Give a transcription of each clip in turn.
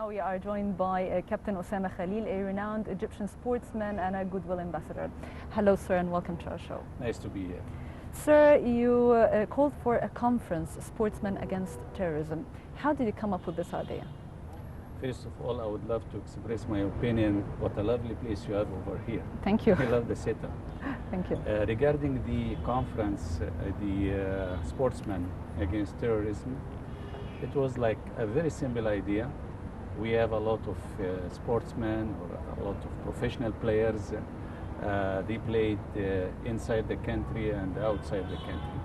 Now we are joined by Captain Ossama Khalil, a renowned Egyptian sportsman and a goodwill ambassador. Hello, sir, and welcome to our show. Nice to be here. Sir, you called for a conference, Sportsmen Against Terrorism. How did you come up with this idea? First of all, I would love to express my opinion. What a lovely place you have over here. Thank you. I love the setup. Thank you. Regarding the conference, the Sportsmen Against Terrorism, it was like a very simple idea. We have a lot of sportsmen or a lot of professional players. They played inside the country and outside the country.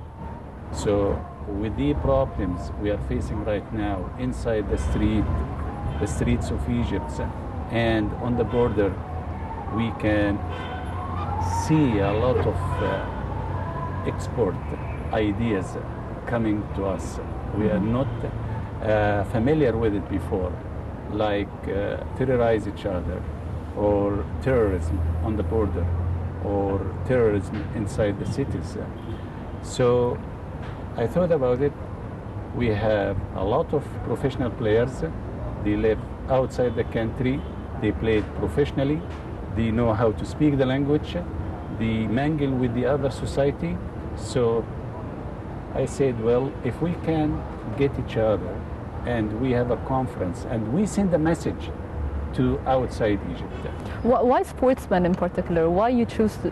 So with the problems we are facing right now inside the streets of Egypt and on the border, we can see a lot of export ideas coming to us. We are not familiar with it before, like terrorize each other, or terrorism on the border, or terrorism inside the cities. So I thought about it. We have a lot of professional players. They live outside the country. They play professionally. They know how to speak the language. They mingle with the other society. So I said, well, if we can get each other and we have a conference and we send a message to outside Egypt. Why sportsmen in particular? Why you choose to?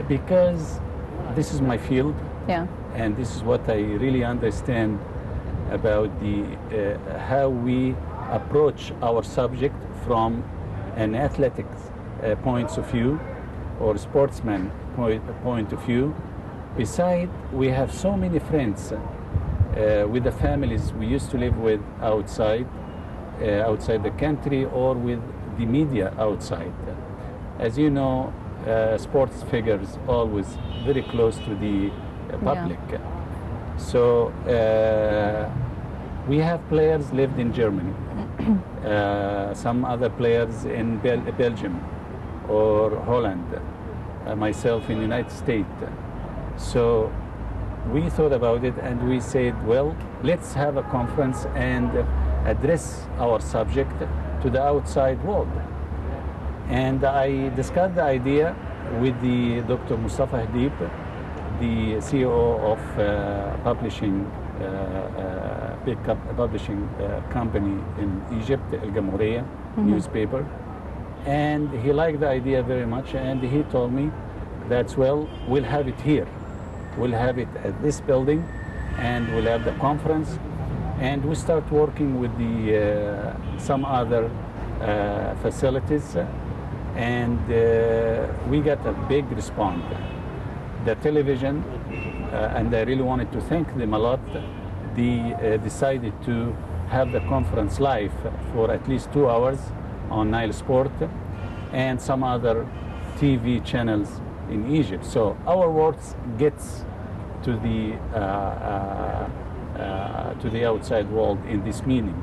Because this is my field. Yeah. And this is what I really understand about the how we approach our subject from an athletics point of view or sportsman point of view. Besides, we have so many friends with the families we used to live with outside the country, or with the media outside. As you know, sports figures always very close to the public. Yeah. So we have players lived in Germany, some other players in Belgium or Holland, myself in the United States. So we thought about it and we said, well, let's have a conference and address our subject to the outside world. And I discussed the idea with the Dr. Mustafa Hadib, the CEO of big publishing company in Egypt, El Gamouria newspaper. And he liked the idea very much, and he told me that, well, we'll have it here. We'll have it at this building, and we'll have the conference. And we start working with the some other facilities, and we got a big response. The television, and I really wanted to thank them a lot, they decided to have the conference live for at least 2 hours on Nile Sport and some other TV channels in Egypt. So our words gets to the outside world in this meaning.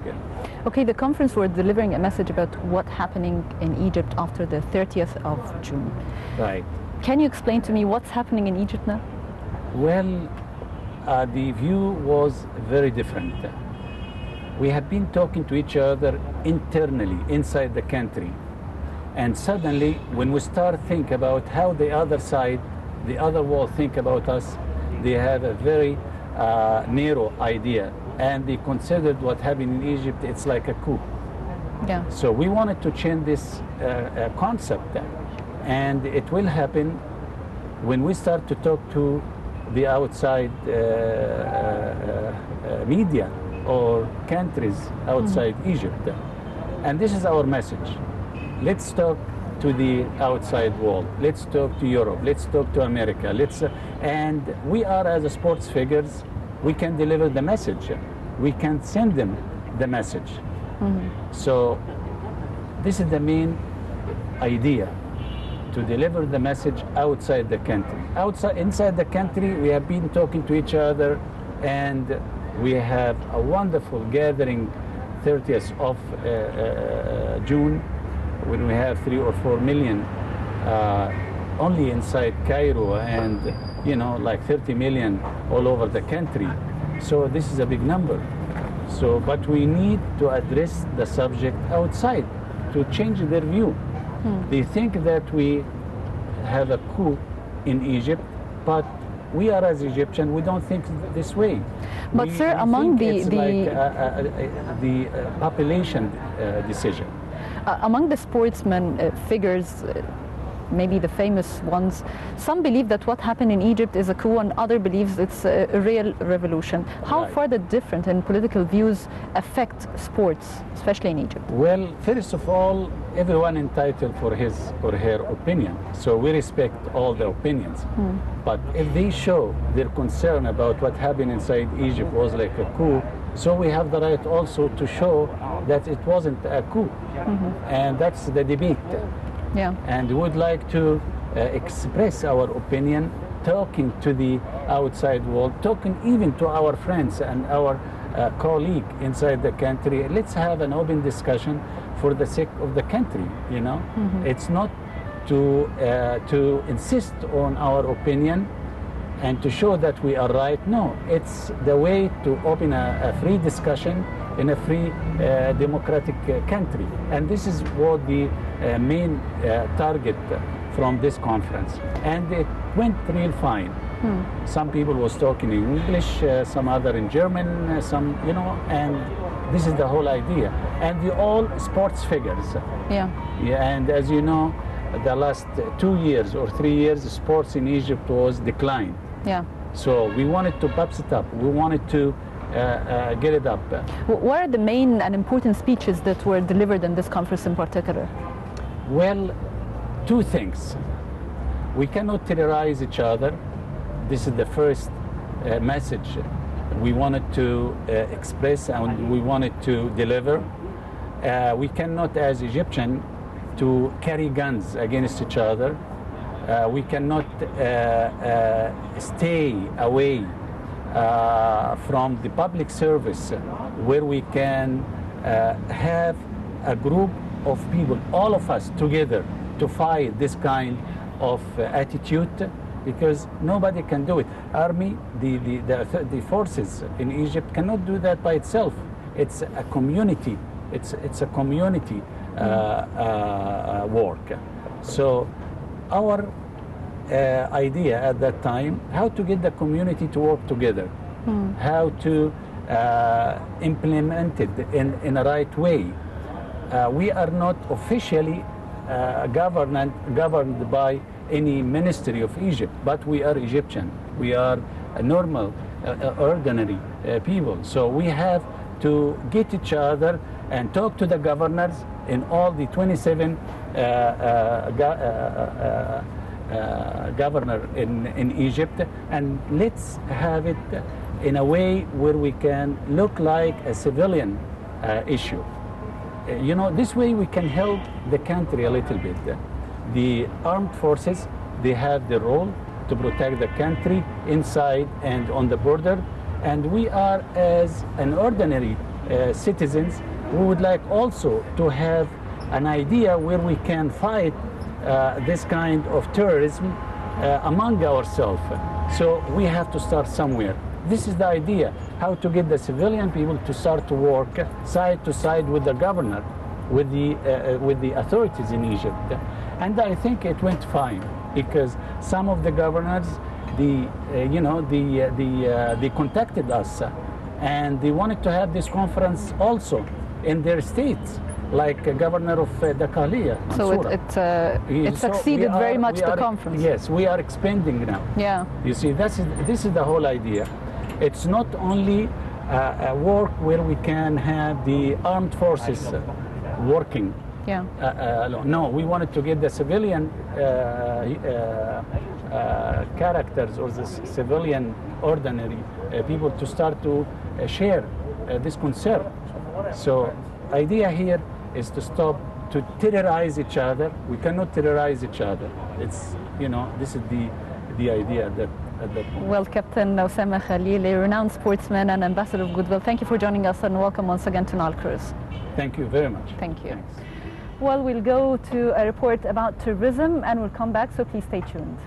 Okay, the conference were delivering a message about what's happening in Egypt after the 30th of June. Right. Can you explain to me what's happening in Egypt now? Well, the view was very different. We have been talking to each other internally, inside the country. And suddenly, when we start thinking about how the other side, the other world think about us, they have a very narrow idea. And they considered what happened in Egypt, it's like a coup. Yeah. So we wanted to change this concept. And it will happen when we start to talk to the outside media or countries outside Egypt. And this is our message. Let's talk to the outside world. Let's talk to Europe. Let's talk to America. And we are, as sports figures, we can deliver the message. We can send them the message. So this is the main idea, to deliver the message outside the country. Inside the country, we have been talking to each other, and we have a wonderful gathering 30th of June, when we have 3 or 4 million only inside Cairo, and like 30 million all over the country. So this is a big number. So, but we need to address the subject outside to change their view. They think that we have a coup in Egypt, but we are as Egyptians, we don't think this way. But sir, among the population decision. Among the sportsmen figures, maybe the famous ones, some believe that what happened in Egypt is a coup and other believes it's a real revolution. How far the different and political views affect sports, especially in Egypt? Well, first of all, everyone entitled for his or her opinion. So we respect all the opinions. But if they show their concern about what happened inside Egypt was like a coup, so we have the right also to show that it wasn't a coup. And that's the debate. Yeah. And we would like to express our opinion, talking to the outside world, talking even to our friends and our colleague inside the country. Let's have an open discussion for the sake of the country, you know. It's not to insist on our opinion and to show that we are right. No, it's the way to open a free discussion in a free democratic country. And this is what the main target from this conference. And it went real fine. Some people was talking in English, some other in German, some, you know, and this is the whole idea. And the all sports figures. Yeah. And as you know, the last 2 years or 3 years, sports in Egypt was declined. Yeah. So we wanted to pump it up. We wanted to get it up. What are the main and important speeches that were delivered in this conference in particular? Well, two things. We cannot terrorize each other. This is the first message we wanted to express and we wanted to deliver. We cannot, as Egyptians, to carry guns against each other. We cannot stay away from the public service where we can have a group of people, all of us together, to fight this kind of attitude, because nobody can do it. Army, the forces in Egypt cannot do that by itself. It's a community. It's a community work. So our idea at that time, how to get the community to work together, how to implement it in a right way. We are not officially governed by any ministry of Egypt, but we are Egyptian. We are a normal, ordinary people. So we have to get each other and talk to the governors in all the 27 governor in Egypt, and let's have it in a way where we can look like a civilian issue. You know, this way we can help the country a little bit. The armed forces, they have the role to protect the country inside and on the border, and we are, as an ordinary citizens, we would like also to have an idea where we can fight this kind of terrorism among ourselves. So we have to start somewhere. This is the idea, how to get the civilian people to start to work side to side with the governor, with the authorities in Egypt. And I think it went fine, because some of the governors, they contacted us and they wanted to have this conference also in their states, like governor of the Khalil. So it succeeded very much, the conference. Yes, we are expanding now. Yeah. You see, this is the whole idea. It's not only a work where we can have the armed forces working. Yeah. No, we wanted to get the civilian characters, or the civilian ordinary people, to start to share this concern. So idea here is to stop to terrorize each other. We cannot terrorize each other. It's, you know, this is the idea that at that point. Well, Captain Ossama Khalil, a renowned sportsman and ambassador of goodwill, thank you for joining us, and welcome once again to Nile Cruise. Thank you very much. Thank you. Thanks. Well, we'll go to a report about tourism and we'll come back, so please stay tuned.